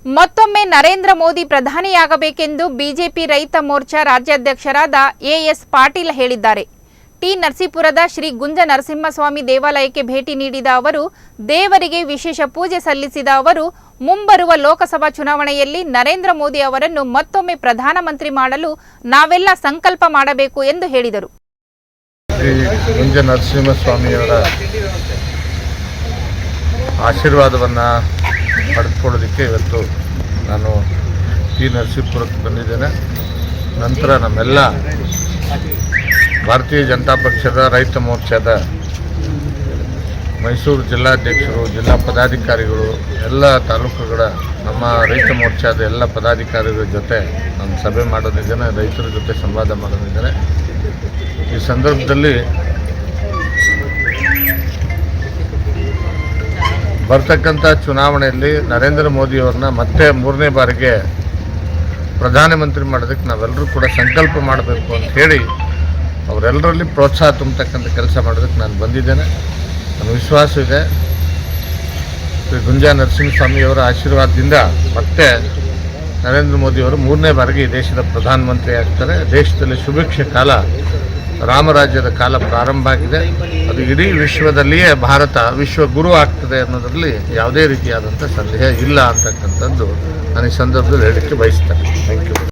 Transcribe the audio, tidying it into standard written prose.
ಮತ್ತೊಮ್ಮೆ ನರೇಂದ್ರ ಮೋದಿ ಪ್ರಧಾನಿಯಾಗಬೇಕೆಂದು ಬಿಜೆಪಿ ರೈತ ಮೋರ್ಚಾ ರಾಜ್ಯಾಧ್ಯಕ್ಷರಾದ ಎಎಸ್ ಪಾಟೀಲ್ ಹೇಳಿದ್ದಾರೆ. ಟಿ ನರಸೀಪುರದ ಶ್ರೀ ಗುಂಜ ನರಸಿಂಹಸ್ವಾಮಿ ದೇವಾಲಯಕ್ಕೆ ಭೇಟಿ ನೀಡಿದ ಅವರು ದೇವರಿಗೆ ವಿಶೇಷ ಪೂಜೆ ಸಲ್ಲಿಸಿದ ಅವರು ಮುಂಬರುವ ಲೋಕಸಭಾ ಚುನಾವಣೆಯಲ್ಲಿ ನರೇಂದ್ರ ಮೋದಿ ಅವರನ್ನು ಮತ್ತೊಮ್ಮೆ ಪ್ರಧಾನಮಂತ್ರಿ ಮಾಡಲು ನಾವೆಲ್ಲ ಸಂಕಲ್ಪ ಮಾಡಬೇಕು ಎಂದು ಹೇಳಿದರು. ಗುಂಜ ನರಸಿಂಹಸ್ವಾಮಿಯವರ ಆಶೀರ್ವಾದವನ್ನು ಪಡೆದುಕೊಳ್ಳೋದಕ್ಕೆ ಇವತ್ತು ನಾನು ಟಿ ನರಸೀಪುರಕ್ಕೆ ಬಂದಿದ್ದೇನೆ. ನಂತರ ನಮ್ಮೆಲ್ಲ ಭಾರತೀಯ ಜನತಾ ಪಕ್ಷದ ರೈತ ಮೋರ್ಚಾದ ಮೈಸೂರು ಜಿಲ್ಲಾಧ್ಯಕ್ಷರು, ಜಿಲ್ಲಾ ಪದಾಧಿಕಾರಿಗಳು, ಎಲ್ಲ ತಾಲೂಕುಗಳ ನಮ್ಮ ರೈತ ಮೋರ್ಚಾದ ಎಲ್ಲ ಪದಾಧಿಕಾರಿಗಳ ಜೊತೆ ನಾನು ಸಭೆ ಮಾಡೋದಿದ್ದೇನೆ, ರೈತರ ಜೊತೆ ಸಂವಾದ ಮಾಡೋದಿದ್ದೇನೆ. ಈ ಸಂದರ್ಭದಲ್ಲಿ ಬರ್ತಕ್ಕಂಥ ಚುನಾವಣೆಯಲ್ಲಿ ನರೇಂದ್ರ ಮೋದಿಯವ್ರನ್ನ ಮತ್ತೆ 3ನೇ ಬಾರಿಗೆ ಪ್ರಧಾನಮಂತ್ರಿ ಮಾಡೋದಕ್ಕೆ ನಾವೆಲ್ಲರೂ ಕೂಡ ಸಂಕಲ್ಪ ಮಾಡಬೇಕು ಅಂತ ಹೇಳಿ ಅವರೆಲ್ಲರಲ್ಲಿ ಪ್ರೋತ್ಸಾಹ ತುಂಬತಕ್ಕಂಥ ಕೆಲಸ ಮಾಡೋದಕ್ಕೆ ನಾನು ಬಂದಿದ್ದೇನೆ. ನನ್ನ ವಿಶ್ವಾಸ ಇದೆ ಶ್ರೀ ಗುಂಜ ನರಸಿಂಹಸ್ವಾಮಿಯವರ ಆಶೀರ್ವಾದದಿಂದ ಮತ್ತೆ ನರೇಂದ್ರ ಮೋದಿಯವರು 3ನೇ ಬಾರಿಗೆ ಈ ದೇಶದ ಪ್ರಧಾನಮಂತ್ರಿ ಆಗ್ತಾರೆ. ದೇಶದಲ್ಲಿ ಸುಭಿಕ್ಷ ಕಾಲ, ರಾಮರಾಜ್ಯದ ಕಾಲ ಪ್ರಾರಂಭ ಆಗಿದೆ. ಅದು ಇಡೀ ವಿಶ್ವದಲ್ಲಿಯೇ ಭಾರತ ವಿಶ್ವಗುರು ಆಗ್ತದೆ ಅನ್ನೋದರಲ್ಲಿ ಯಾವುದೇ ರೀತಿಯಾದಂಥ ಸಂದೇಹ ಇಲ್ಲ ಅಂತಕ್ಕಂಥದ್ದು ನಾನು ಈ ಸಂದರ್ಭದಲ್ಲಿ ಹೇಳಲಿಕ್ಕೆ ಬಯಸ್ತೇನೆ. Thank you.